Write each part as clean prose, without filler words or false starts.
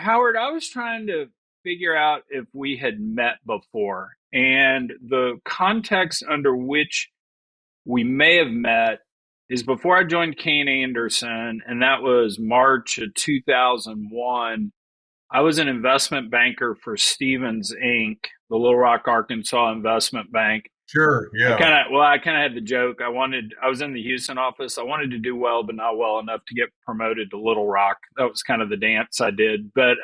Howard, I was trying to figure out if we had met before, and the context under which we may have met is before I joined Kane Anderson, and that was March of 2001. I was an investment banker for Stevens Inc., the Little Rock, Arkansas investment bank. Sure. Yeah. I kind of had the joke. I was in the Houston office. I wanted to do well, but not well enough to get promoted to Little Rock. That was kind of the dance I did. But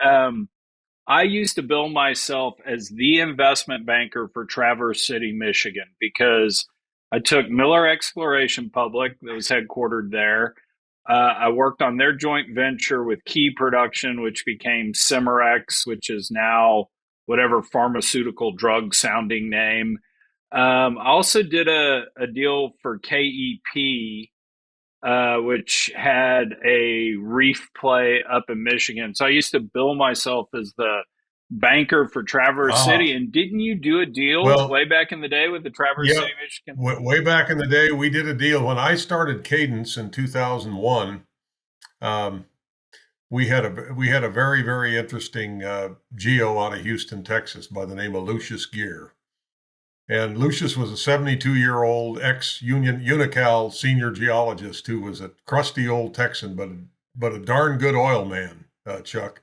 I used to bill myself as the investment banker for Traverse City, Michigan, because I took Miller Exploration public that was headquartered there. I worked on their joint venture with Key Production, which became Cimarex, which is now whatever pharmaceutical drug sounding name. I also did a deal for KEP, which had a reef play up in Michigan. So I used to bill myself as the banker for Traverse Ah, City. And didn't you do a deal well, way back in the day with the Traverse yeah. City, Michigan? Way back in the day, we did a deal. When I started Cadence in 2001, um, we had a very very interesting geo out of Houston, Texas, by the name of Lucius Gear. And Lucius was a 72-year-old ex-Union Unocal senior geologist who was a crusty old Texan, but a darn good oil man, Chuck.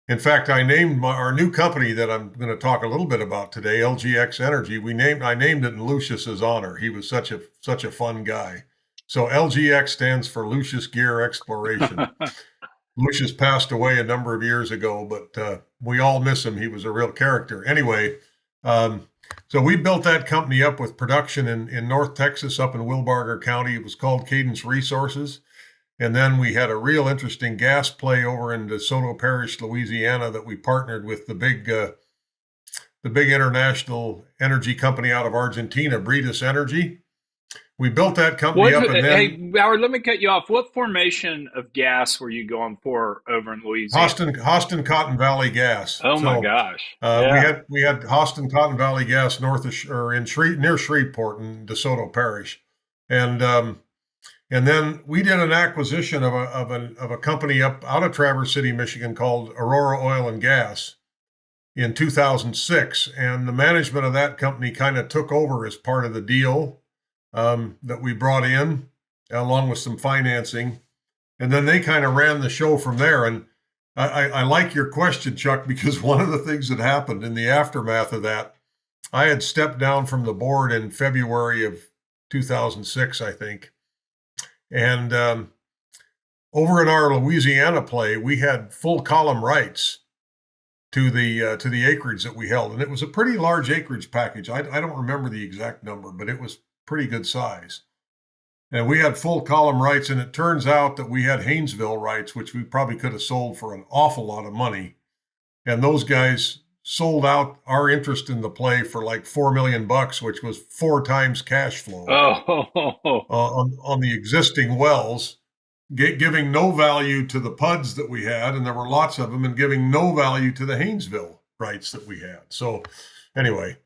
In fact, I named our new company that I'm going to talk a little bit about today, LGX Energy. I named it in Lucius's honor. He was such a fun guy. So LGX stands for Lucius Gear Exploration. Lucius passed away a number of years ago, but we all miss him. He was a real character. Anyway, um, so we built that company up with production in North Texas, up in Wilbarger County. It was called Cadence Resources. And then we had a real interesting gas play over in DeSoto Parish, Louisiana, that we partnered with the big international energy company out of Argentina, Breedis Energy. We built that company up, and then Hey, Howard, let me cut you off. What formation of gas were you going for over in Louisiana? Austin Cotton Valley Gas. Oh my So gosh. we Yeah. had Austin Cotton Valley Gas north of or in near Shreveport in DeSoto Parish, and and then we did an acquisition of a company up out of Traverse City, Michigan, called Aurora Oil and Gas in 2006, and the management of that company kind of took over as part of the deal that we brought in, along with some financing, and then they kind of ran the show from there. And I like your question, Chuck, because one of the things that happened in the aftermath of that, I had stepped down from the board in February of 2006, I think. And over in our Louisiana play, we had full column rights to the acreage that we held, and it was a pretty large acreage package. I don't remember the exact number, but it was pretty good size. And we had full column rights, and it turns out that we had Haynesville rights, which we probably could have sold for an awful lot of money. And those guys sold out our interest in the play for like $4 million, which was four times cash flow Oh, on the existing wells, giving no value to the PUDs that we had, and there were lots of them, and giving no value to the Haynesville rights that we had. So, anyway,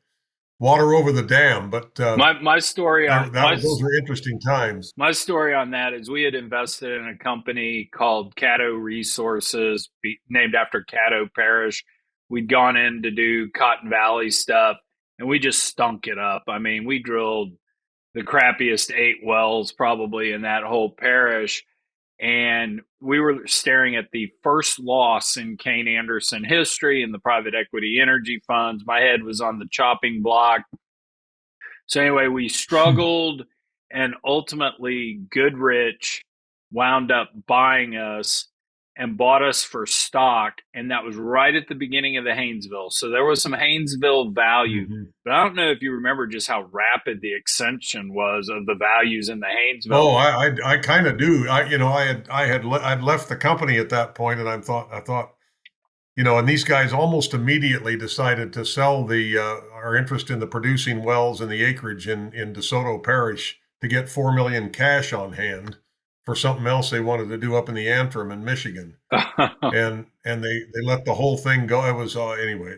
water over the dam. But my story on those were interesting times. my story on that is we had invested in a company called Caddo Resources, named after Caddo Parish. We'd gone in to do Cotton Valley stuff, and we just stunk it up. I mean, we drilled the crappiest 8 wells probably in that whole parish. And we were staring at the first loss in Kane Anderson history in the private equity energy funds. My head was on the chopping block. So anyway, we struggled, and ultimately Goodrich wound up buying us and bought us for stock, and that was right at the beginning of the Haynesville. So there was some Haynesville value, Mhm. but I don't know if you remember just how rapid the ascension was of the values in the Haynesville. Oh, I kind of do. I'd left the company at that point, and I thought, and these guys almost immediately decided to sell the our interest in the producing wells and the acreage in DeSoto Parish to get $4 million cash on hand for something else they wanted to do up in the Antrim in Michigan, and they let the whole thing go. It was anyway,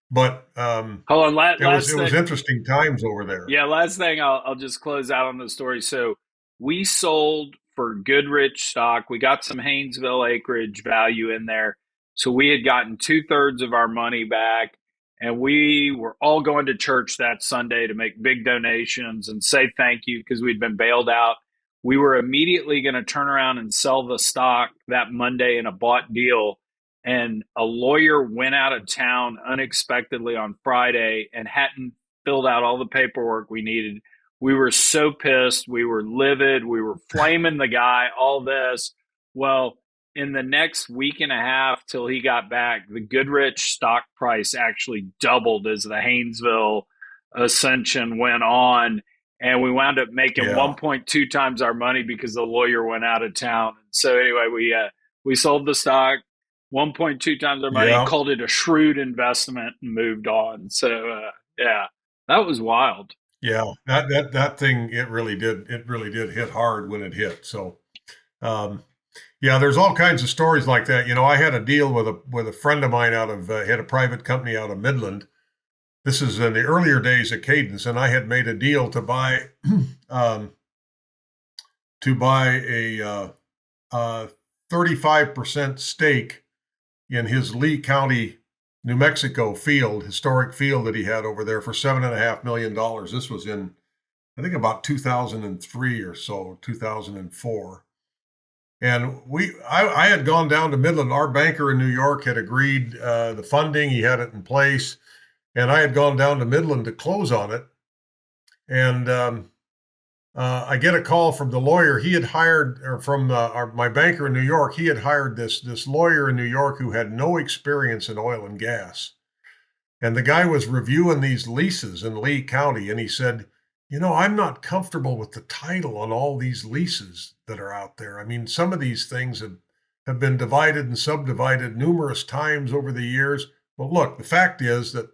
but Hold on, it last was thing. interesting times over there. Yeah, last thing I'll just close out on the story. So we sold for Goodrich stock. We got some Haynesville acreage value in there. So we had gotten 2/3 of our money back, and we were all going to church that Sunday to make big donations and say thank you because we'd been bailed out. We were immediately going to turn around and sell the stock that Monday in a bought deal. And a lawyer went out of town unexpectedly on Friday and hadn't filled out all the paperwork we needed. We were so pissed. We were livid. We were flaming the guy, all this. Well, in the next week and a half till he got back, the Goodrich stock price actually doubled as the Haynesville ascension went on. And we wound up making Yeah. 1.2 times our money because the lawyer went out of town. So anyway, we sold the stock, 1.2 times our money, Yeah. called it a shrewd investment, and moved on. So yeah, that was wild. Yeah. That thing, it really did hit hard when it hit. So, um, yeah, there's all kinds of stories like that. I had a deal with a friend of mine out of had a private company out of Midland. This is in the earlier days of Cadence, and I had made a deal to buy um, a 35% stake in his Lee County, New Mexico historic field that he had over there for $7.5 million. This was in, I think, about 2003 or so, 2004. And I had gone down to Midland. Our banker in New York had agreed the funding, he had it in place. And I had gone down to Midland to close on it. And I get a call from the lawyer he had hired, or from my banker in New York. He had hired this lawyer in New York who had no experience in oil and gas. And the guy was reviewing these leases in Lee County, and he said, I'm not comfortable with the title on all these leases that are out there. I mean, some of these things have been divided and subdivided numerous times over the years. Well, look, the fact is that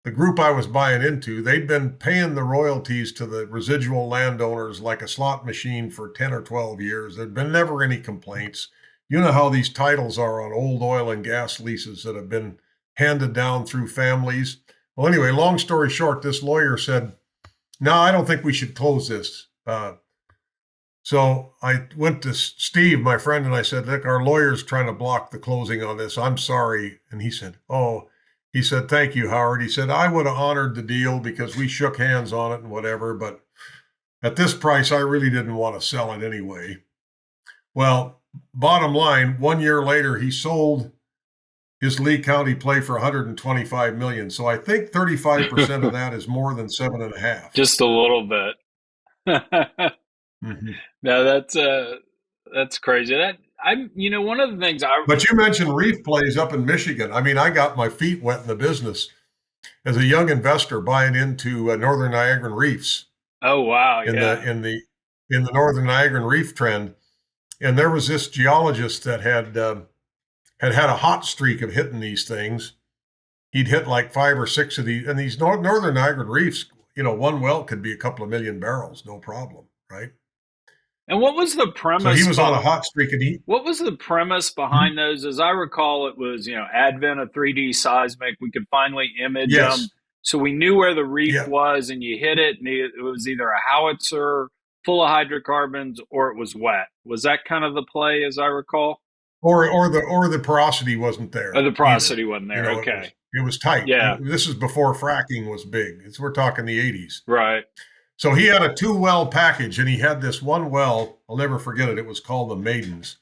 the group I was buying into, they'd been paying the royalties to the residual landowners like a slot machine for 10 or 12 years. There'd been never any complaints. You know how these titles are on old oil and gas leases that have been handed down through families. Well, anyway, long story short, this lawyer said, no, I don't think we should close this. So I went to Steve, my friend, and I said, look, our lawyer's trying to block the closing on this. I'm sorry. And he said, thank you, Howard. He said, I would have honored the deal because we shook hands on it and whatever, but at this price, I really didn't want to sell it anyway. Well, bottom line, 1 year later, he sold his Lee County play for $125 million. So I think 35% of that is more than 7.5. Just a little bit. Mm-hmm. No, that's crazy. One of the things But you mentioned reef plays up in Michigan. I mean, I got my feet wet in the business as a young investor buying into northern Niagaran reefs. Oh wow, in yeah. the northern Niagaran reef trend, and there was this geologist that had a hot streak of hitting these things. He'd hit like 5 or 6 of these, and these northern Niagaran reefs. One well could be a couple of million barrels, no problem, right? And what was the premise? So he was on a hot streak, and what was the premise behind those? As I recall, it was advent of 3D seismic. We could finally image them, so we knew where the reef was, and you hit it, and it was either a howitzer full of hydrocarbons or it was wet. Was that kind of the play, as I recall? Or the porosity wasn't there. Or the porosity wasn't there. Okay, it was tight. Yeah, this is before fracking was big. We're talking the 80s, right? So he had a 2-well package, and he had this one well. I'll never forget it. It was called the Maidens.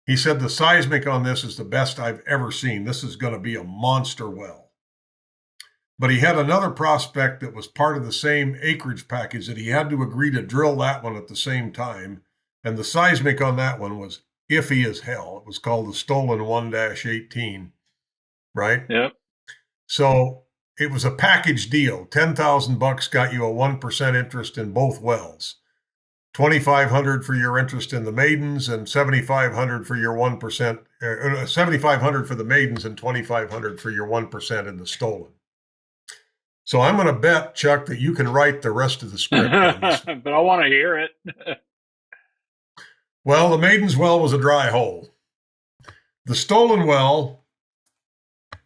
He said, the seismic on this is the best I've ever seen. This is going to be a monster well. But he had another prospect that was part of the same acreage package that he had to agree to drill that one at the same time. And the seismic on that one was iffy as hell. It was called the Stolen 1-18, right? Yep. So it was a package deal. $10,000 got you a 1% interest in both wells. $2,500 for your interest in the Maidens, and $7,500 for your 1%. $7,500 for the Maidens, and $2,500 for your 1% in the Stolen. So I'm going to bet, Chuck, that you can write the rest of the script. But I want to hear it. Well, the Maidens well was a dry hole. The Stolen well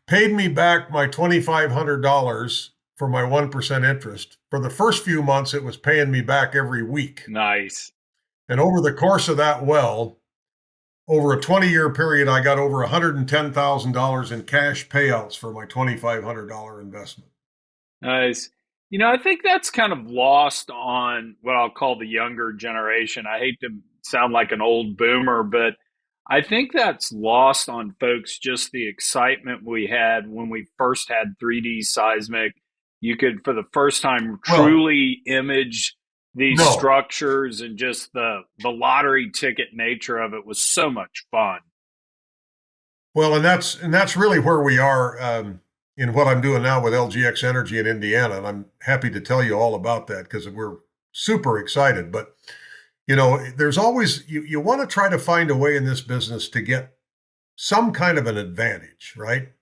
paid me back my $2,500 for my 1% interest. For the first few months, it was paying me back every week. Nice. And over the course of that well, over a 20-year period, I got over $110,000 in cash payouts for my $2,500 investment. Nice. I think that's kind of lost on what I'll call the younger generation. I hate to sound like an old boomer, but I think that's lost on folks just the excitement we had when we first had 3D seismic. You could, for the first time, Well, truly image these no. structures, and just the lottery ticket nature of it was so much fun. Well, and that's really where we are in what I'm doing now with LGX Energy in Indiana, and I'm happy to tell you all about that because we're super excited. But there's always you want to try to find a way in this business to get some kind of an advantage, right?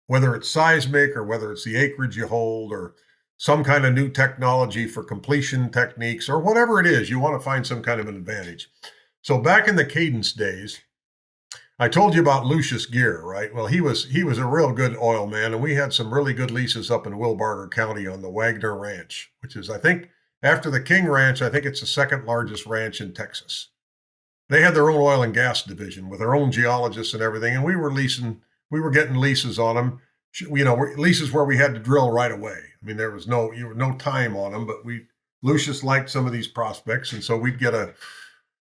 Whether it's seismic or whether it's the acreage you hold or some kind of new technology for completion techniques or whatever it is, you want to find some kind of an advantage. So back in the Cadence days, I told you about Lucius Gear, right? Well, he was a real good oil man, and we had some really good leases up in Wilbarger County on the Wagner Ranch, which is, I think, after the King Ranch, I think it's the second largest ranch in Texas. They had their own oil and gas division with their own geologists and everything, and we were getting leases on them, leases where we had to drill right away. I mean, there was no time on them, but Lucius liked some of these prospects, and so we'd get a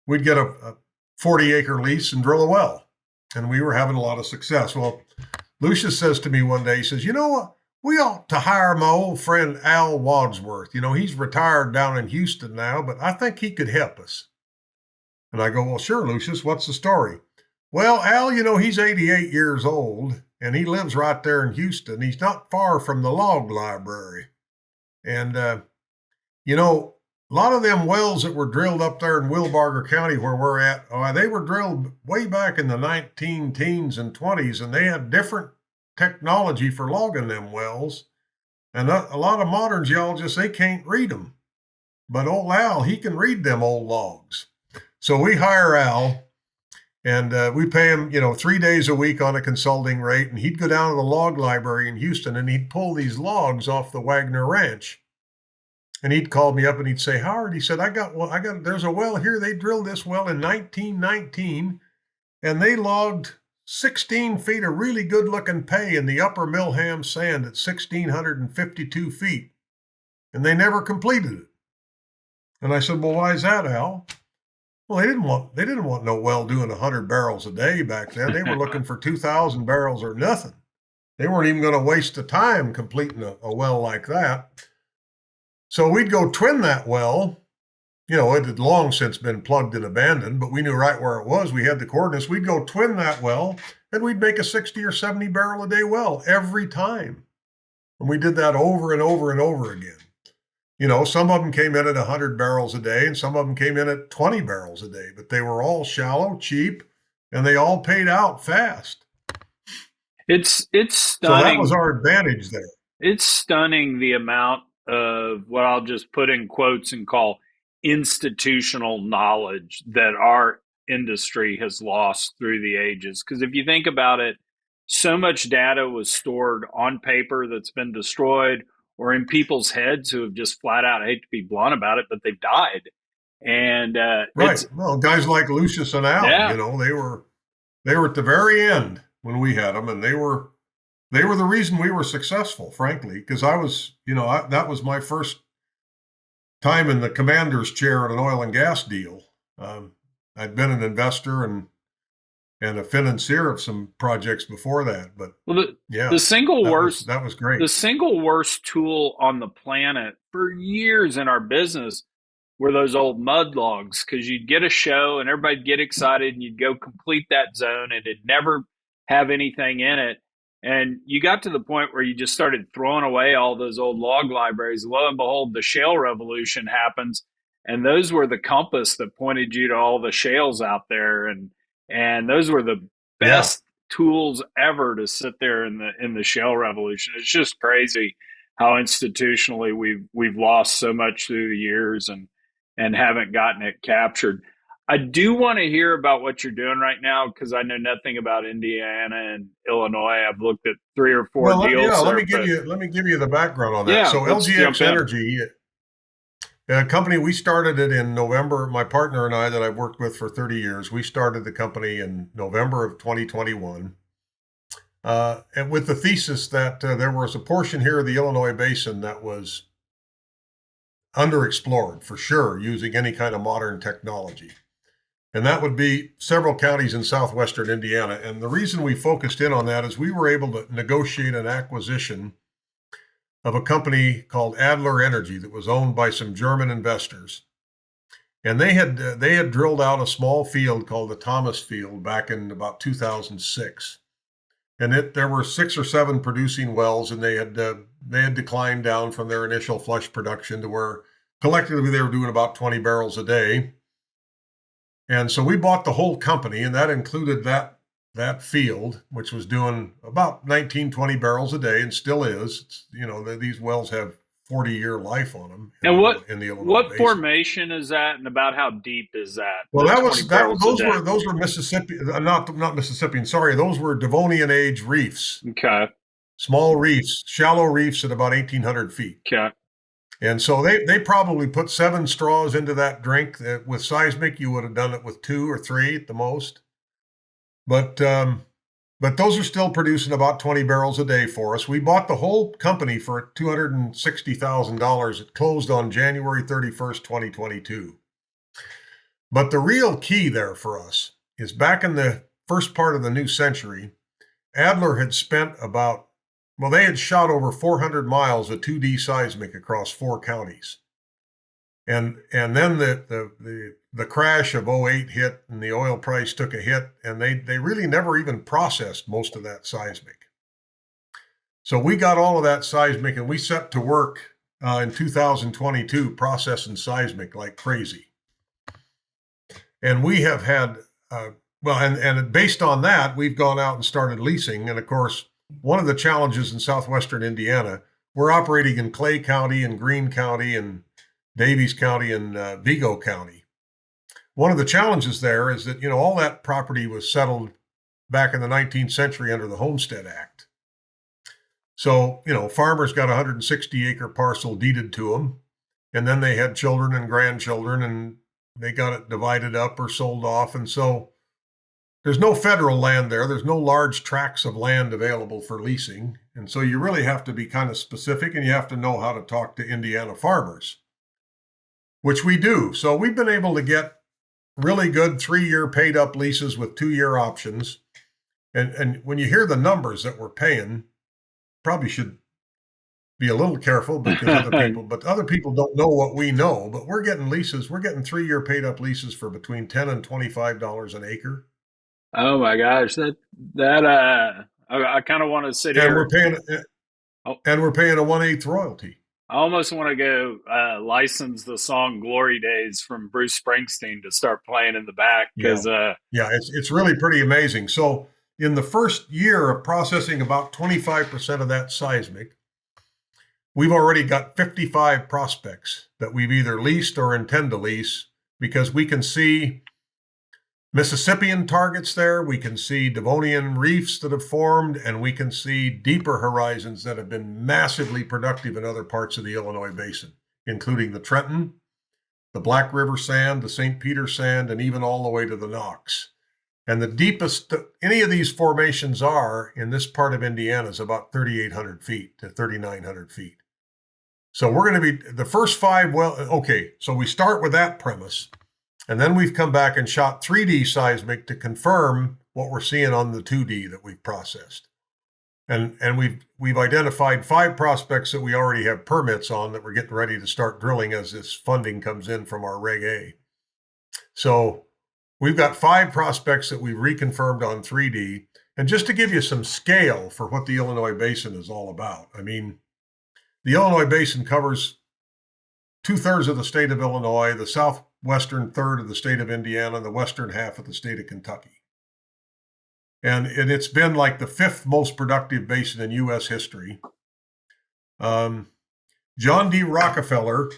40-acre lease and drill a well. And we were having a lot of success. Well, Lucius says to me one day, he says, we ought to hire my old friend Al Wadsworth. He's retired down in Houston now, but I think he could help us. And I go, well, sure, Lucius, what's the story? Well, Al, he's 88 years old, and he lives right there in Houston. He's not far from the log library. And, a lot of them wells that were drilled up there in Wilbarger County where we're at, they were drilled way back in the 19 teens and 20s, and they had different technology for logging them wells. And a lot of modern geologists, they can't read them. But old Al, he can read them old logs. So we hire Al, and we pay him, 3 days a week on a consulting rate, and he'd go down to the log library in Houston, and he'd pull these logs off the Wagner Ranch. And he'd call me up and he'd say, Howard, he said, there's a well here. They drilled this well in 1919, and they logged 16 feet of really good looking pay in the upper Milham sand at 1,652 feet. And they never completed it. And I said, well, why is that, Al? Well, they didn't want no well doing 100 barrels a day back then. They were looking for 2,000 barrels or nothing. They weren't even going to waste the time completing a well like that. So we'd go twin that well. It had long since been plugged and abandoned, but we knew right where it was. We had the coordinates. We'd go twin that well, and we'd make a 60 or 70 barrel a day well every time. And we did that over and over and over again. Some of them came in at 100 barrels a day, and some of them came in at 20 barrels a day, but they were all shallow, cheap, and they all paid out fast. It's stunning. So that was our advantage there. It's stunning the amount of what I'll just put in quotes and call institutional knowledge that our industry has lost through the ages. Because if you think about it, so much data was stored on paper that's been destroyed, or in people's heads who have just flat out, I hate to be blunt about it, but they've died. And right. Well, guys like Lucius and Al, yeah. They were at the very end when we had them, and they were the reason we were successful, frankly, because that was my first time in the commander's chair at an oil and gas deal. I'd been an investor and a financier of some projects before that, but the single worst that was great. The single worst tool on the planet for years in our business were those old mud logs, because you'd get a show and everybody'd get excited and you'd go complete that zone and it'd never have anything in it. And you got to the point where you just started throwing away all those old log libraries. Lo and behold, the shale revolution happens. And those were the compass that pointed you to all the shales out there. And those were the best tools ever to sit there in the shale revolution. It's just crazy how institutionally we've lost so much through the years and haven't gotten it captured. I do want to hear about what you're doing right now, because I know nothing about Indiana and Illinois. I've looked at 3 or 4 deals. Let me give you the background on that. So LGX Energy, A company, we started it in November. My partner and I, that I've worked with for 30 years, we started the company in November of 2021. And with the thesis that there was a portion here of the Illinois Basin that was underexplored for sure, using any kind of modern technology. And that would be several counties in southwestern Indiana. And the reason we focused in on that is we were able to negotiate an acquisition of a company called Adler Energy that was owned by some German investors. And they had drilled out a small field called the Thomas Field back in about 2006. And there were 6 or 7 producing wells, and they had declined down from their initial flush production to where collectively they were doing about 20 barrels a day. And so we bought the whole company, and that included that field, which was doing about 19, 20 barrels a day, and still is. These wells have 40-year life on them. And in the Illinois what Basin. Formation is that, and about how deep is that? Well, those were Mississippi, not Mississippian. Sorry, those were Devonian age reefs. Okay. Small reefs, shallow reefs at about 1,800 feet. Okay. And so they probably put 7 straws into that drink. With seismic, you would have done it with 2 or 3 at the most. But those are still producing about 20 barrels a day for us. We bought the whole company for $260,000. It closed on January 31st, 2022. But the real key there for us is back in the first part of the new century, Adler had spent they had shot over 400 miles of 2D seismic across 4 counties. And then the crash of 08 hit, and the oil price took a hit, and they really never even processed most of that seismic. So we got all of that seismic, and we set to work in 2022 processing seismic like crazy. And we have had, and based on that, we've gone out and started leasing. And of course, one of the challenges in southwestern Indiana, we're operating in Clay County and Greene County and Davies County and Vigo County. One of the challenges there is that, all that property was settled back in the 19th century under the Homestead Act. So, farmers got a 160-acre parcel deeded to them, and then they had children and grandchildren, and they got it divided up or sold off. And so there's no federal land there. There's no large tracts of land available for leasing. And so you really have to be kind of specific, and you have to know how to talk to Indiana farmers, which we do. So we've been able to get really good 3-year paid up leases with 2-year options. And when you hear the numbers that we're paying, probably should be a little careful because other people don't know what we know, but we're getting leases. We're getting 3-year paid up leases for between $10 and $25 an acre. Oh my gosh, I kind of want to sit here. And we're paying a 1/8 royalty. I almost want to go license the song "Glory Days" from Bruce Springsteen to start playing in the back because it's really pretty amazing. So in the first year of processing about 25% of that seismic, we've already got 55 prospects that we've either leased or intend to lease, because we can see Mississippian targets there, we can see Devonian reefs that have formed, and we can see deeper horizons that have been massively productive in other parts of the Illinois Basin, including the Trenton, the Black River Sand, the St. Peter Sand, and even all the way to the Knox. And the deepest any of these formations are in this part of Indiana is about 3,800 feet to 3,900 feet. So we're going to be the first 5 so we start with that premise. And then we've come back and shot 3D seismic to confirm what we're seeing on the 2D that we've processed. And we've identified 5 prospects that we already have permits on that we're getting ready to start drilling as this funding comes in from our Reg A. So we've got 5 prospects that we've reconfirmed on 3D. And just to give you some scale for what the Illinois Basin is all about, I mean, the Illinois Basin covers 2/3 of the state of Illinois, the southwestern third of the state of Indiana, and the western half of the state of Kentucky. And it's been like the 5th most productive basin in U.S. history. John D. Rockefeller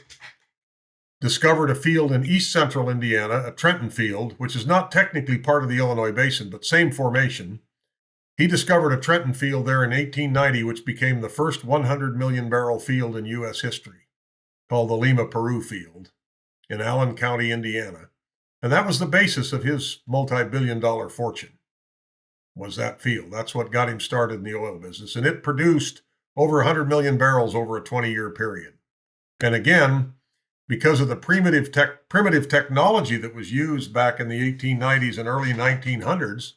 discovered a field in east central Indiana, a Trenton field, which is not technically part of the Illinois Basin, but same formation. He discovered a Trenton field there in 1890, which became the first 100 million barrel field in U.S. history. called the Lima Peru field in Allen County, Indiana. And that was the basis of his multi-billion-dollar fortune, was that field. That's what got him started in the oil business. And it produced over 100 million barrels over a 20-year period. And again, because of the primitive technology that was used back in the 1890s and early 1900s,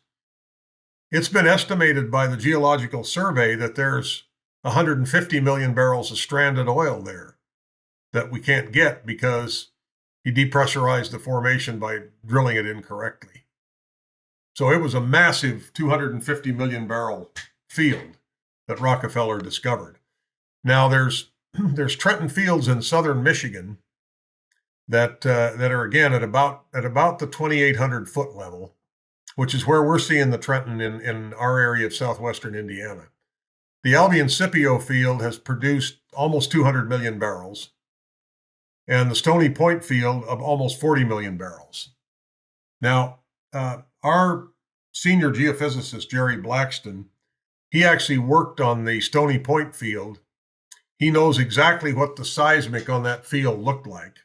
it's been estimated by the Geological Survey that there's 150 million barrels of stranded oil there that we can't get because he depressurized the formation by drilling it incorrectly. So it was a massive 250 million barrel field that Rockefeller discovered. Now there's Trenton fields in southern Michigan that are again at about the 2,800 foot level, which is where we're seeing the Trenton in our area of southwestern Indiana. The Albion Scipio field has produced almost 200 million barrels, and the Stony Point field of almost 40 million barrels. Now, our senior geophysicist, Jerry Blackston, he actually worked on the Stony Point field. He knows exactly what the seismic on that field looked like.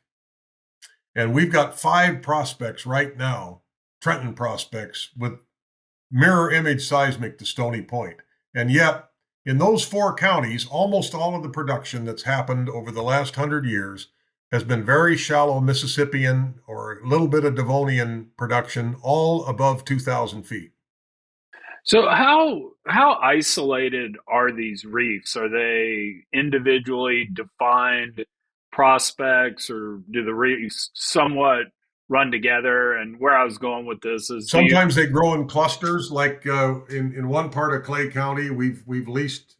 And we've got 5 prospects right now, Trenton prospects, with mirror image seismic to Stony Point. And yet, in those 4 counties, almost all of the production that's happened over the last 100 years has been very shallow Mississippian or a little bit of Devonian production, all above 2,000 feet. So how isolated are these reefs? Are they individually defined prospects, or do the reefs somewhat run together? And where I was going with this is, sometimes they grow in clusters. Like in one part of Clay County, we've leased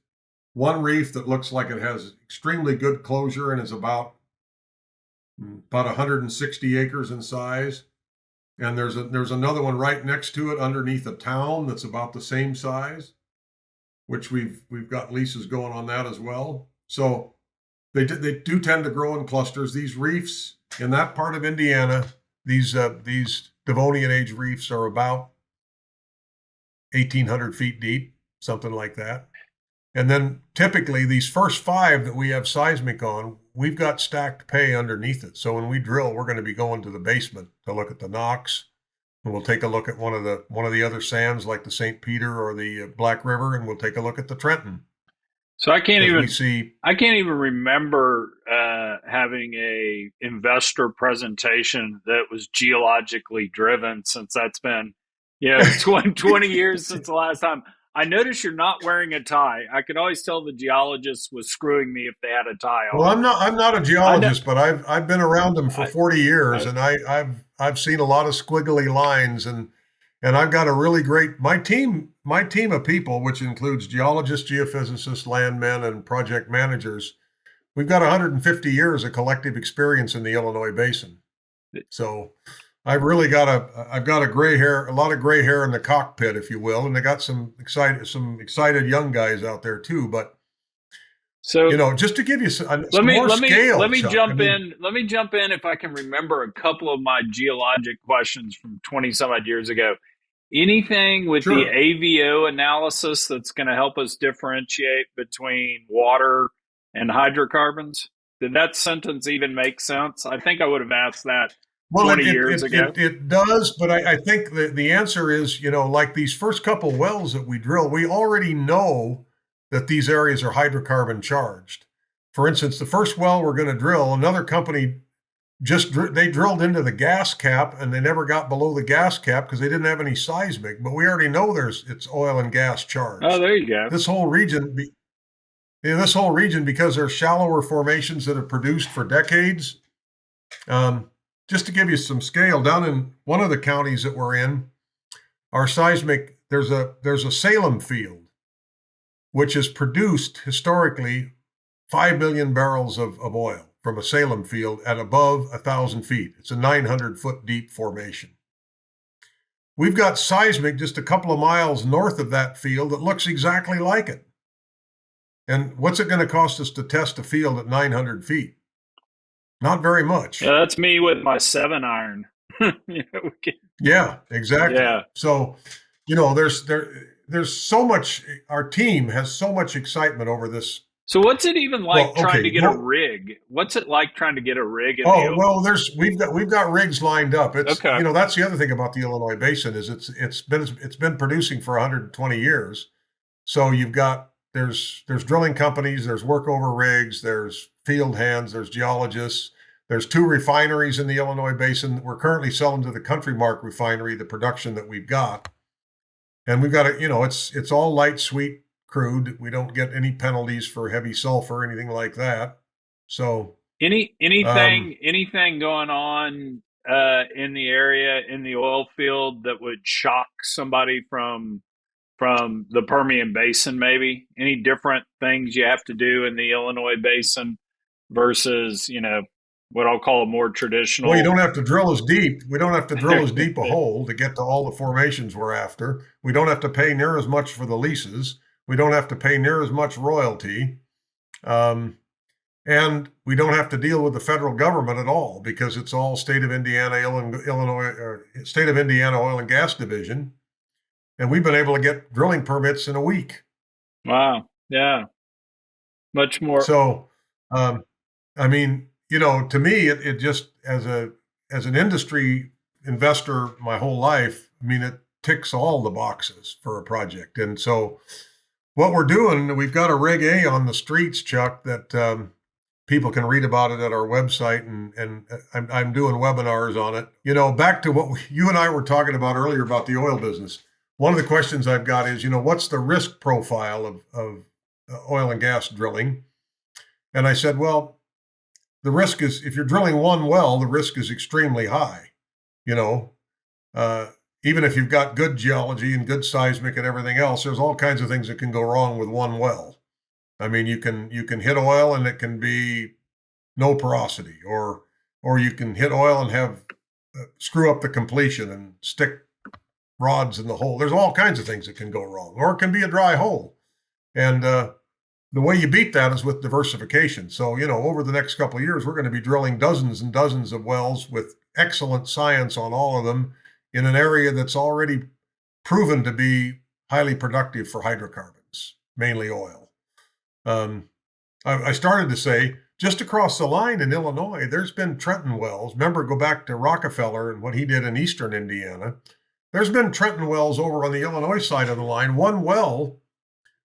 one reef that looks like it has extremely good closure and is about 160 acres in size. And there's another one right next to it underneath a town that's about the same size, which we've got leases going on that as well. So they do tend to grow in clusters. These reefs in that part of Indiana, these Devonian age reefs are about 1,800 feet deep, something like that. And then typically these first 5 that we have seismic on, we've got stacked pay underneath it. So when we drill, we're going to be going to the basement to look at the Knox, and we'll take a look at one of the other sands like the St. Peter or the Black River, and we'll take a look at the Trenton. So I can't even remember having a investor presentation that was geologically driven, since that's been 20 years since the last time. I notice you're not wearing a tie. I could always tell the geologist was screwing me if they had a tie on. Well, I'm not a geologist, but I've been around them for 40 years, and I've seen a lot of squiggly lines, and I've got a really great my team of people, which includes geologists, geophysicists, landmen, and project managers. We've got 150 years of collective experience in the Illinois Basin. So I've got a lot of gray hair in the cockpit, if you will, and they got some excited young guys out there too. But so just to give you some more scale, let me jump in if I can remember a couple of my geologic questions from 20 some odd years ago. Anything with the AVO analysis that's going to help us differentiate between water and hydrocarbons? Did that sentence even make sense? I think I would have asked that 20 years ago. It does, but I think the answer is, like these first couple wells that we drill, we already know that these areas are hydrocarbon charged. For instance, the first well we're going to drill, another company they drilled into the gas cap and they never got below the gas cap because they didn't have any seismic, but we already know it's oil and gas charged. Oh, there you go. This whole region, because there's shallower formations that have produced for decades. Just to give you some scale, down in one of the counties that we're in, our seismic, there's a Salem field, which has produced historically 5 million barrels of oil from a Salem field at above 1,000 feet. It's a 900 foot deep formation. We've got seismic just a couple of miles north of that field that looks exactly like it. And what's it going to cost us to test a field at 900 feet? Not very much. Yeah, that's me with my 7-iron. Yeah, exactly. Yeah. So, there's so much. Our team has so much excitement over this So what's it even Well, like trying to okay, get a rig? What's it like trying to get a rig in the oh oil? well, we've got rigs lined up. It's Okay. that's the other thing about the Illinois Basin is it's been producing for 120 years. So you've got there's drilling companies, there's workover rigs, there's field hands, there's geologists. There's two refineries in the Illinois Basin. We're currently selling to the Country Mark refinery the production that we've got, and we've got it's all light sweet crude. We don't get any penalties for heavy sulfur or anything like that. So um, Anything going on in the area in the oil field that would shock somebody from the Permian Basin? Maybe any different things you have to do in the Illinois Basin versus what I'll call a more well, you traditional. don't have to drill as deep. We don't have to drill as deep a hole to get to all the formations we're after. We don't have to pay near as much for the leases. We don't have to pay near as much royalty. Um, and we don't have to deal with the federal government at all because it's all state of Indiana, Illinois, or state of Indiana Oil and Gas Division. And we've been able to get drilling permits in a week. Wow, yeah, much more. So, um, I mean, to me, it just as an industry investor, my whole life, I mean, it ticks all the boxes for a project. And so, what we're doing, we've got a Reg A on the streets, Chuck, that people can read about it at our website, and I'm doing webinars on it. Back to what you and I were talking about earlier about the oil business. One of the questions I've got is, what's the risk profile of oil and gas drilling? And I said, well, the risk is if you're drilling one well, the risk is extremely high. You know, uh, Even if you've got good geology and good seismic and everything else, there's all kinds of things that can go wrong with one well. I mean, you can hit oil and it can be no porosity, or you can hit oil and have screw up the completion and stick rods in the hole. There's all kinds of things that can go wrong, or it can be a dry hole. And the way you beat that is with diversification. So, over the next couple of years, we're going to be drilling dozens and dozens of wells with excellent science on all of them in an area that's already proven to be highly productive for hydrocarbons, mainly oil. I started to say, just across the line in Illinois, there's been Trenton wells. Remember, go back to Rockefeller and what he did in eastern Indiana. There's been Trenton wells over on the Illinois side of the line. One well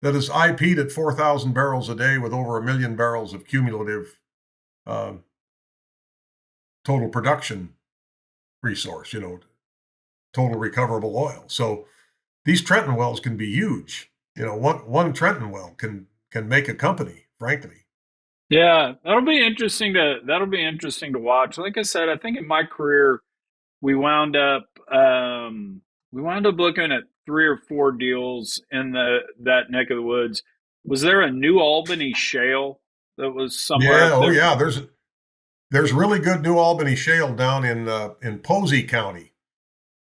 that is IP'd at 4,000 barrels a day with over 1 million barrels of cumulative uh, total production resource, total recoverable oil. So these Trenton wells can be huge. One Trenton well can make a company, frankly. Yeah, that'll be interesting to watch. Like I said, I think in my career we wound up um, we wound up looking at three or four deals in the that neck of the woods. Was there a New Albany shale that was somewhere Yeah, up oh there? yeah. There's really good New Albany shale down in Posey County,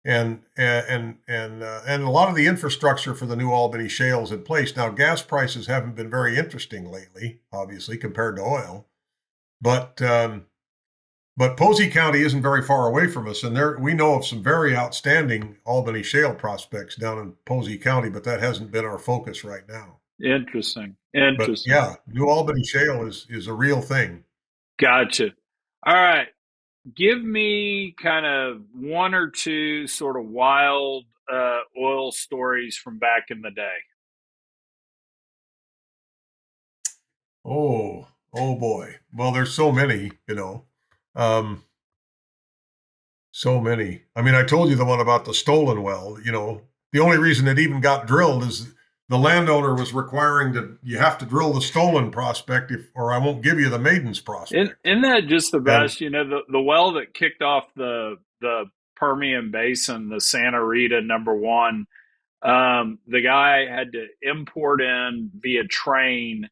and a lot of the infrastructure for the New Albany shale is in place now. Gas prices haven't been very interesting lately, obviously compared to oil, but Posey County isn't very far away from us, and there we know of some very outstanding Albany shale prospects down in Posey County, but that hasn't been our focus right now. Interesting. But Interesting. yeah, New Albany shale is a real thing. Gotcha. All right. Give me kind of one or two sort of wild oil stories from back in the day. Oh boy. Well, there's so many, um, so many. I mean, I told you the one about the stolen well. The only reason it even got drilled is the landowner was requiring that you have to drill the stolen prospect, or I won't give you the Maiden's prospect. Isn't that just the And best? The well that kicked off the Permian Basin, the Santa Rita number one. The guy had to import in via train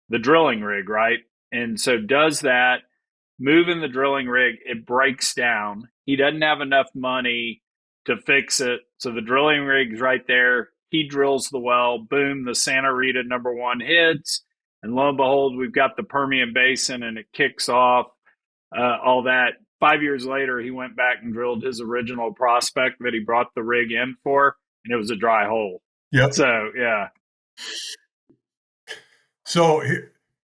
the drilling rig, right? And so does that, moving the drilling rig, it breaks down. He doesn't have enough money to fix it. So the drilling rig's right there. He drills the well, boom, the Santa Rita number one hits. And lo and behold, we've got the Permian Basin and it kicks off all that. 5 years later, he went back and drilled his original prospect that he brought the rig in for, and it was a dry hole. yep. So, yeah. So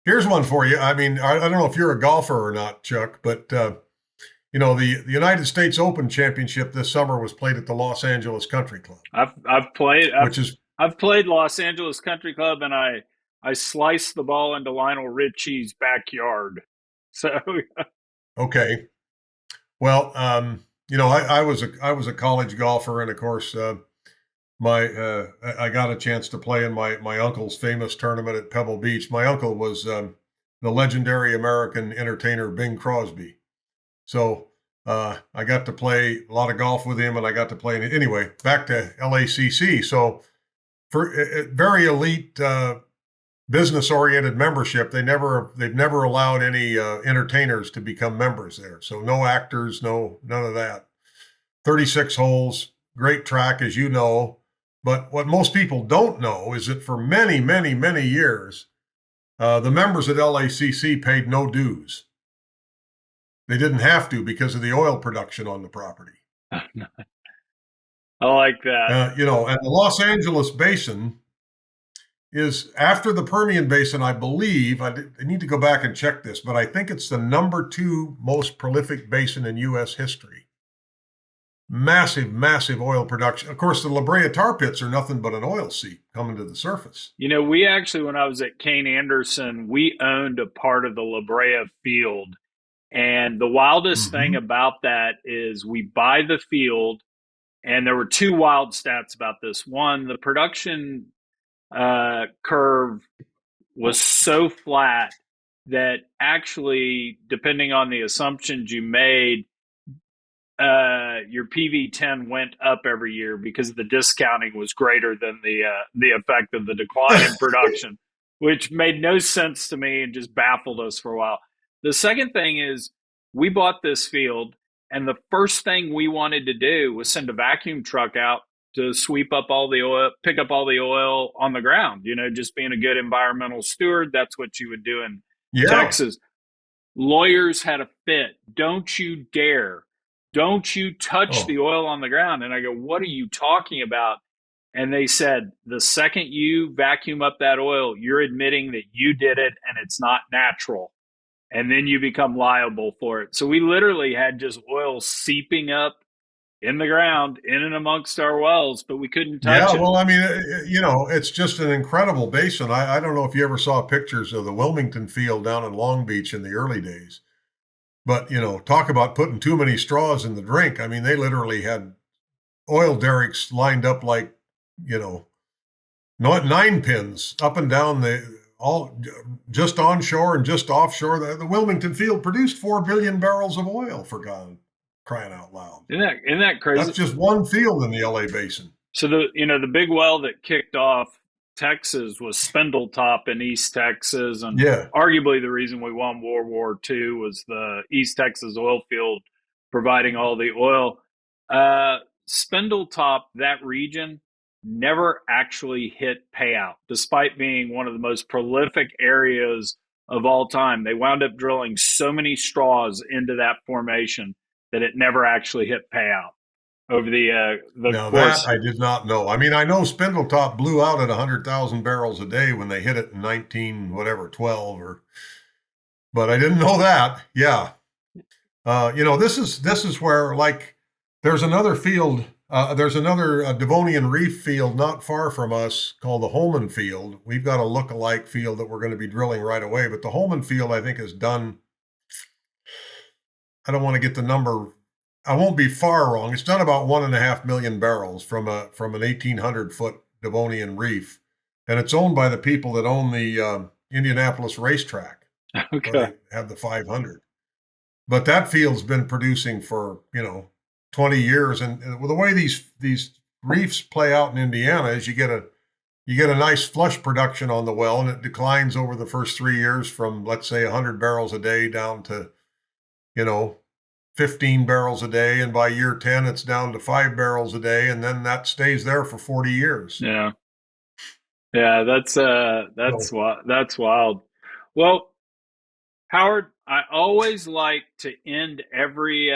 Here's one for you. I mean, I don't know if you're a golfer or not, Chuck, but the United States Open Championship this summer was played at the Los Angeles Country Club, I've played which is I've played Los Angeles Country Club, and I sliced the ball into Lionel Richie's backyard. So okay. Well, I was a college golfer, and of course, my I got a chance to play in my uncle's famous tournament at Pebble Beach. My uncle was the legendary American entertainer Bing Crosby. So I got to play a lot of golf with him, and I got to play. Anyway, back to LACC. So for very elite, business-oriented membership, they've never allowed any entertainers to become members there. So no actors, none of that. 36 holes, great track, as you know. But what most people don't know is that for many, many, many years, the members at LACC paid no dues. They didn't have to because of the oil production on the property. I like that. And the Los Angeles Basin is after the Permian Basin, I believe. I need to go back and check this, but I think it's the number 2 most prolific basin in U.S. history. Massive, massive oil production. Of course, the La Brea tar pits are nothing but an oil seep coming to the surface. We actually, when I was at Kane Anderson, we owned a part of the La Brea field. And the wildest thing about that is we buy the field, and there were 2 wild stats about this. One, the production curve was so flat that actually, depending on the assumptions you made, your PV10 went up every year because the discounting was greater than the effect of the decline in production, which made no sense to me and just baffled us for a while. The second thing is we bought this field, and the first thing we wanted to do was send a vacuum truck out to sweep up all the oil, pick up all the oil on the ground. Just being a good environmental steward, that's what you would do in Texas. Lawyers had a fit. Don't you dare. Don't you touch the oil on the ground. And I go, what are you talking about? And they said, the second you vacuum up that oil, you're admitting that you did it and it's not natural. And then you become liable for it. So we literally had just oil seeping up in the ground, in and amongst our wells, but we couldn't touch it. Yeah, well, I mean, it's just an incredible basin. I don't know if you ever saw pictures of the Wilmington field down in Long Beach in the early days. But, talk about putting too many straws in the drink. I mean, they literally had oil derricks lined up like, not 9 pins up and down all just onshore and just offshore. The Wilmington field produced 4 billion barrels of oil, for God crying out loud. Isn't that crazy? That's just one field in the LA Basin. So the big well that kicked off Texas was Spindletop in East Texas, and arguably the reason we won World War II was the East Texas oil field providing all the oil. Spindletop, that region, never actually hit payout, despite being one of the most prolific areas of all time. They wound up drilling so many straws into that formation that it never actually hit payout over the now course. That I did not know. I mean, I know Spindletop blew out at 100,000 barrels a day when they hit it in 12, but I didn't know that. Yeah. This is where, like, there's another field, there's another Devonian Reef field not far from us called the Holman Field. We've got a look-alike field that we're going to be drilling right away, but the Holman Field, I think, is done. I don't want to get the number. I won't be far wrong. It's done about 1.5 million barrels from an 1,800-foot Devonian Reef, and it's owned by the people that own the Indianapolis racetrack. Okay, they have the 500. But that field's been producing for 20 years, and the way these reefs play out in Indiana is you get a nice flush production on the well, and it declines over the first 3 years from, let's say, 100 barrels a day down to 15 barrels a day, and by year 10 it's down to 5 barrels a day, and then that stays there for 40 years. Yeah, that's wild. Well, Howard, I always like to end every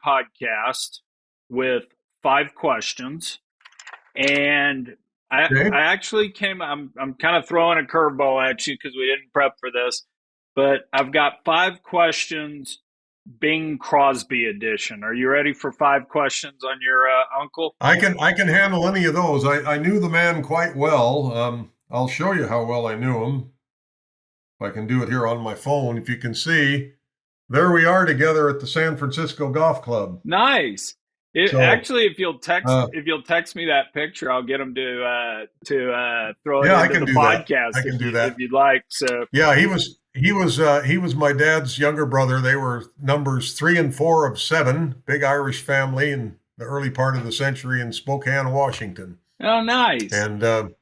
podcast with 5 questions, and Okay. I actually came. I'm kind of throwing a curveball at you because we didn't prep for this, but I've got 5 questions, Bing Crosby edition. Are you ready for 5 questions on your uncle? I can handle any of those. I knew the man quite well. I'll show you how well I knew him. If I can do it here on my phone, if you can see, there we are together at the San Francisco Golf Club. Nice. So, Actually, uh, if you'll text me that picture, I'll get them to throw it yeah, I into can the do that. I podcast can do if that. you'd like. So Yeah, he was my dad's younger brother. They were numbers 3 and 4 of 7, big Irish family in the early part of the century in Spokane, Washington. oh, nice. And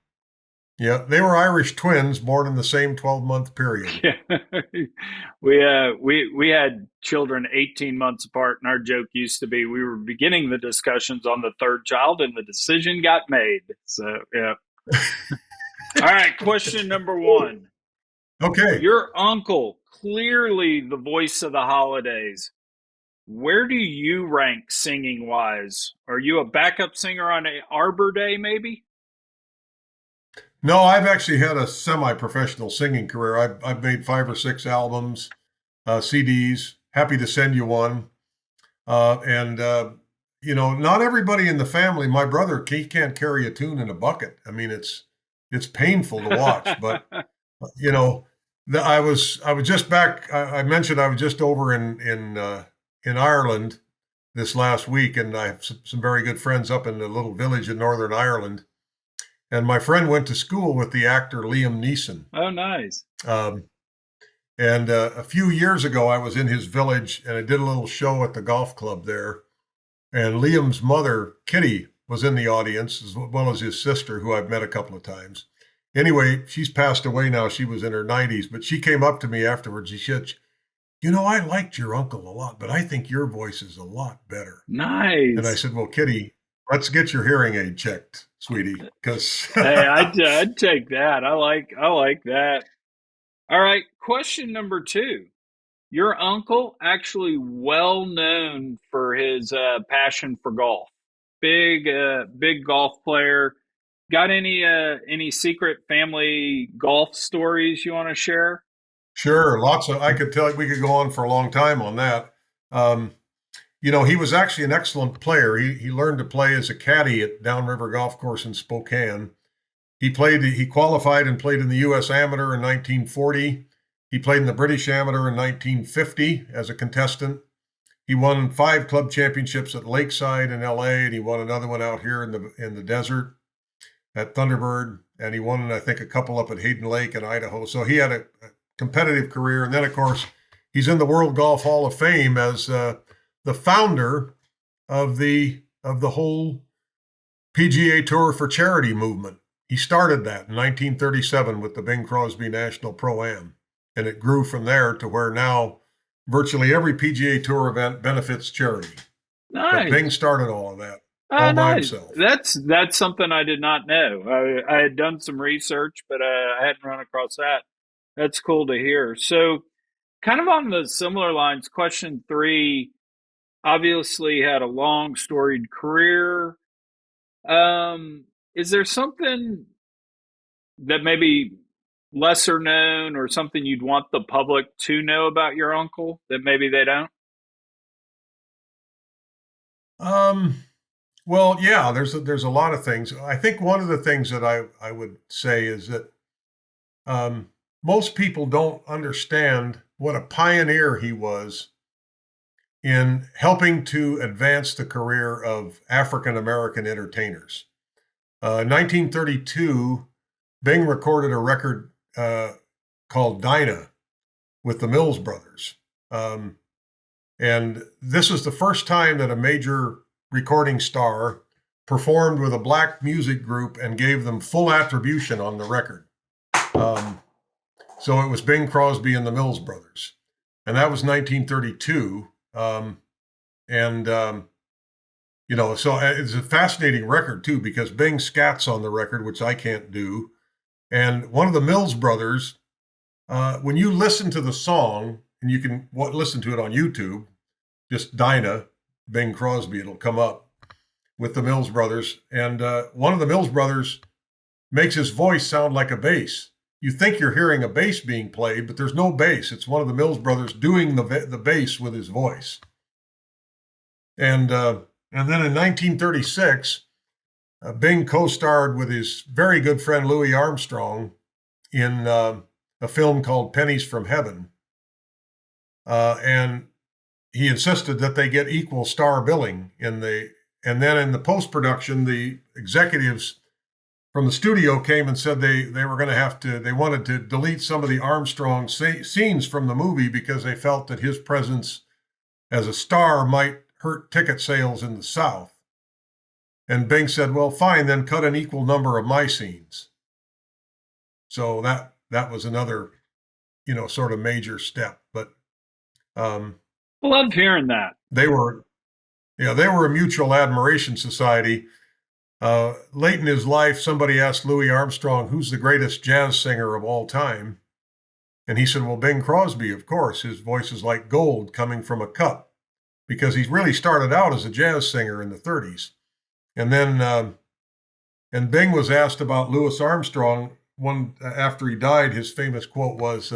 yeah, they were Irish twins born in the same 12-month period. Yeah. We had children 18 months apart, and our joke used to be we were beginning the discussions on the third child, and the decision got made. So yeah. All right, question number 1. Okay. Your uncle, clearly the voice of the holidays. Where do you rank singing wise? Are you a backup singer on a Arbor Day, maybe? No, I've actually had a semi-professional singing career. I've made 5 or 6 albums, CDs. Happy to send you one. And not everybody in the family. My brother, he can't carry a tune in a bucket. I mean, it's painful to watch. But you know, I was just back. I mentioned I was just over in Ireland this last week, and I have some very good friends up in a little village in Northern Ireland. And my friend went to school with the actor Liam Neeson. Oh, nice. Um, and a few years ago, I was in his village and I did a little show at the golf club there. And Liam's mother, Kitty, was in the audience, as well as his sister, who I've met a couple of times. Anyway, she's passed away now. She was in her 90s, but she came up to me afterwards. She said, I liked your uncle a lot, but I think your voice is a lot better. And I Nice. said, well, Kitty, let's get your hearing aid checked, sweetie, because Hey, I'd take that. I like that. All right, question number 2. Your uncle actually well known for his passion for golf. Big golf player. Got any secret family golf stories you want to share? sure, I could tell we could go on for a long time on that. Um, he was actually an excellent player. He learned to play as a caddy at Downriver Golf Course in Spokane. He qualified and played in the U.S. Amateur in 1940. He played in the British Amateur in 1950 as a contestant. He won 5 club championships at Lakeside in L.A., and he won another one out here in the desert at Thunderbird, and he won, I think, a couple up at Hayden Lake in Idaho. So he had a competitive career, and then, of course, he's in the World Golf Hall of Fame as the founder of the whole PGA Tour for Charity movement. He started that in 1937 with the Bing Crosby National Pro-Am, and it grew from there to where now virtually every PGA Tour event benefits charity. But Bing Nice. started all of that Oh, all by nice. himself. That's something I did not know. I had done some research, but I hadn't run across that. That's cool to hear. So, kind of on the similar lines, question 3 obviously had a long storied career. Is there something that maybe lesser known or something you'd want the public to know about your uncle that maybe they don't? Um, well, yeah, there's a lot of things. I think one of the things that I would say is that most people don't understand what a pioneer he was in helping to advance the career of African American entertainers. 1932, Bing recorded a record called Dinah with the Mills Brothers. And this is the first time that a major recording star performed with a black music group and gave them full attribution on the record. So it was Bing Crosby and the Mills Brothers. And that was 1932. And so it's a fascinating record too, because Bing scats on the record, which I can't do. And one of the Mills Brothers, when you listen to the song, and you can listen to it on YouTube, just Dinah, Bing Crosby, it'll come up with the Mills Brothers. And one of the Mills Brothers makes his voice sound like a bass. You think you're hearing a bass being played, but there's no bass. It's one of the Mills brothers doing the bass with his voice. And then in 1936, Bing co-starred with his very good friend Louis Armstrong in a film called Pennies from Heaven. And he insisted that they get equal star billing and then in the post-production, the executives from the studio came and said they were going to they wanted to delete some of the Armstrong scenes from the movie because they felt that his presence as a star might hurt ticket sales in the South. And Bing said, well, fine, then cut an equal number of my scenes. So that was another, sort of major step. But I loved hearing that. They were a mutual admiration society. Late in his life, somebody asked Louis Armstrong, who's the greatest jazz singer of all time? And he said, well, Bing Crosby, of course. His voice is like gold coming from a cup, because he really started out as a jazz singer in the 30s. And then, and Bing was asked about Louis Armstrong. After he died, his famous quote was,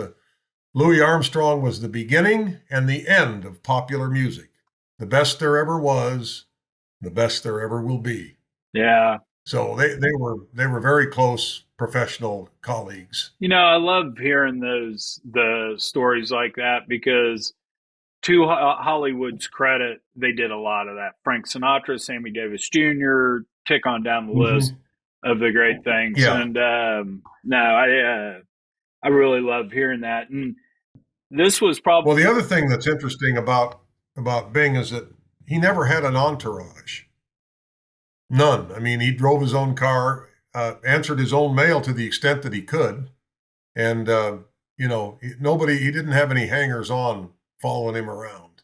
Louis Armstrong was the beginning and the end of popular music. The best there ever was, the best there ever will be. Yeah. So they were very close professional colleagues. I love hearing the stories like that, because to Hollywood's credit, they did a lot of that. Frank Sinatra, Sammy Davis Jr., tick on down the list of the great things. Yeah. And I really love hearing that. And this was probably... Well, the other thing that's interesting about Bing is that he never had an entourage. None. I mean, he drove his own car, answered his own mail to the extent that he could. And, he didn't have any hangers-on following him around.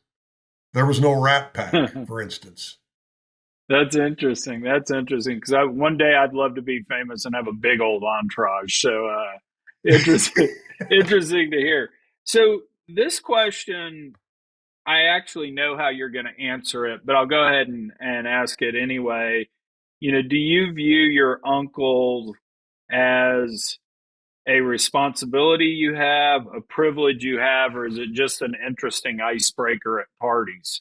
There was no Rat Pack, for instance. That's interesting. Because one day I'd love to be famous and have a big old entourage. So interesting to hear. So this question, I actually know how you're going to answer it, but I'll go ahead and ask it anyway. Do you view your uncle as a responsibility you have, a privilege you have, or is it just an interesting icebreaker at parties?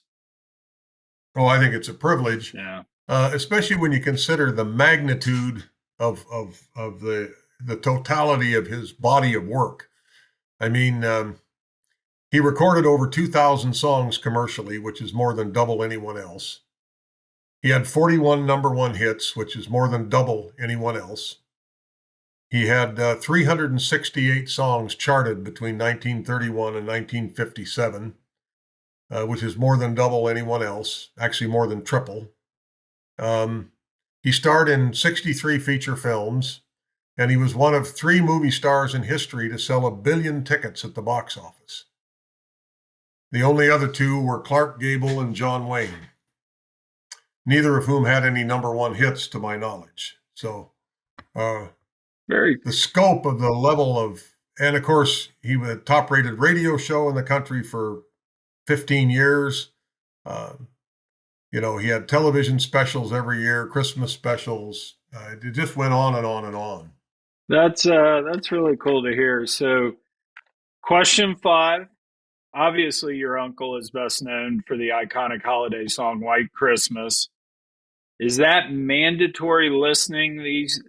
Oh, I think it's a privilege. Yeah. Especially when you consider the magnitude of the totality of his body of work. I mean, he recorded over 2,000 songs commercially, which is more than double anyone else. He had 41 number one hits, which is more than double anyone else. He had 368 songs charted between 1931 and 1957, which is more than double anyone else, actually more than triple. He starred in 63 feature films, and he was one of 3 movie stars in history to sell 1 billion tickets at the box office. The only other 2 were Clark Gable and John Wayne, neither of whom had any number one hits to my knowledge. So the scope of the level of, and of course, he was a top-rated radio show in the country for 15 years. He had television specials every year, Christmas specials. It just went on and on and on. That's really cool to hear. So, question 5. Obviously, your uncle is best known for the iconic holiday song "White Christmas." Is that mandatory listening these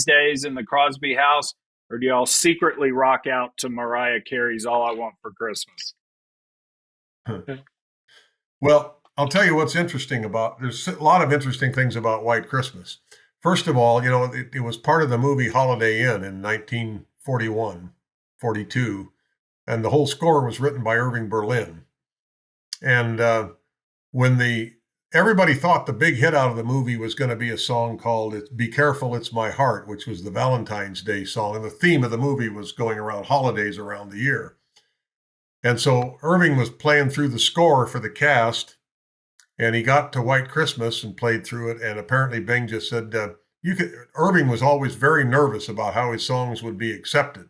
days in the Crosby house, or do y'all secretly rock out to Mariah Carey's "All I Want for Christmas"? Well, I'll tell you what's interesting there's a lot of interesting things about White Christmas. First of all, it was part of the movie Holiday Inn in 1941, 42, and the whole score was written by Irving Berlin. And everybody thought the big hit out of the movie was going to be a song called "Be Careful, It's My Heart," which was the Valentine's Day song. And the theme of the movie was going around holidays around the year. And so Irving was playing through the score for the cast, and he got to White Christmas and played through it. And apparently Bing just said, Irving was always very nervous about how his songs would be accepted.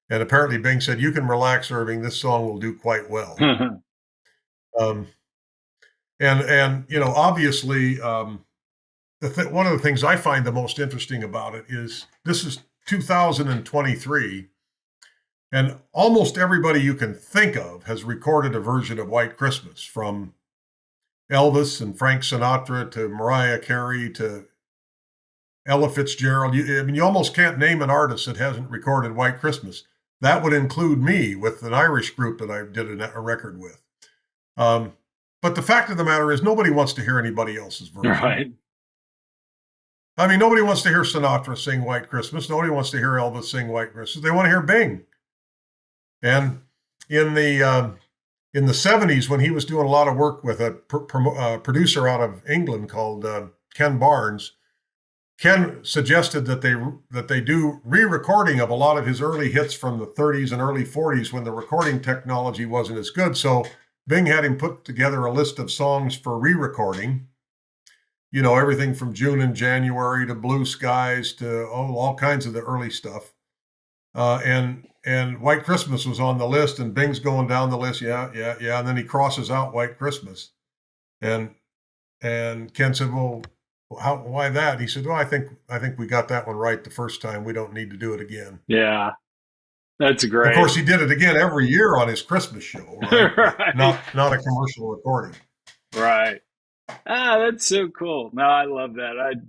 And apparently Bing said, "You can relax, Irving, this song will do quite well." And obviously one of the things I find the most interesting about it is this is 2023, and almost everybody you can think of has recorded a version of White Christmas, from Elvis and Frank Sinatra to Mariah Carey to Ella Fitzgerald. You almost can't name an artist that hasn't recorded White Christmas. That would include me with an Irish group that I did a record with. But the fact of the matter is, nobody wants to hear anybody else's version. Right. I mean, nobody wants to hear Sinatra sing White Christmas. Nobody wants to hear Elvis sing White Christmas. They want to hear Bing. And in the 70s, when he was doing a lot of work with a producer out of England called Ken Barnes, Ken suggested that they do re-recording of a lot of his early hits from the 30s and early 40s when the recording technology wasn't as good. So Bing had him put together a list of songs for re-recording. Everything from June and January to Blue Skies to all kinds of the early stuff. And White Christmas was on the list, and Bing's going down the list. Yeah. And then he crosses out White Christmas. And Ken said, well, why that? He said, well, I think we got that one right the first time. We don't need to do it again. Yeah. That's great. Of course, he did it again every year on his Christmas show, right? Right. Not a commercial recording. Right. That's so cool. No, I love that.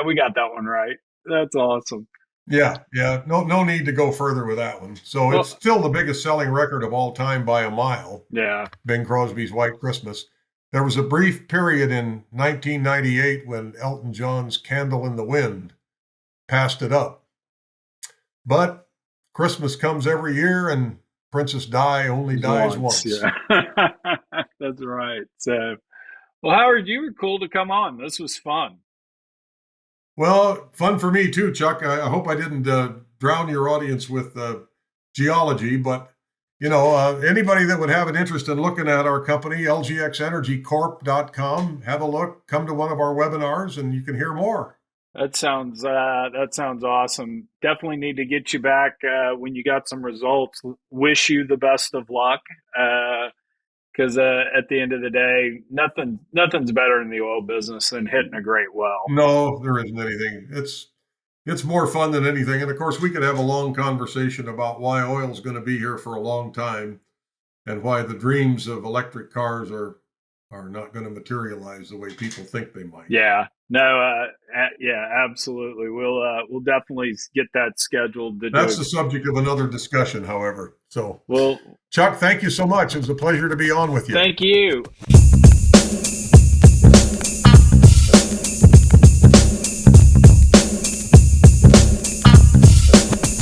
We got that one right. That's awesome. Yeah. No need to go further with that one. So it's still the biggest selling record of all time by a mile. Yeah. Bing Crosby's White Christmas. There was a brief period in 1998 when Elton John's Candle in the Wind passed it up. But Christmas comes every year, and Princess Di only dies once. Yeah. That's right. So, well, Howard, you were cool to come on. This was fun. Well, fun for me too, Chuck. I hope I didn't drown your audience with geology, but anybody that would have an interest in looking at our company, LGXEnergyCorp.com, have a look, come to one of our webinars, and you can hear more. That sounds awesome. Definitely need to get you back when you got some results. Wish you the best of luck, because at the end of the day, nothing's better in the oil business than hitting a great well. No, there isn't anything. It's more fun than anything. And of course, we could have a long conversation about why oil is going to be here for a long time, and why the dreams of electric cars are not going to materialize the way people think they might. Yeah. No. Yeah. Absolutely. We'll definitely get that scheduled. That's the subject of another discussion, however. So, well, Chuck, thank you so much. It was a pleasure to be on with you. Thank you.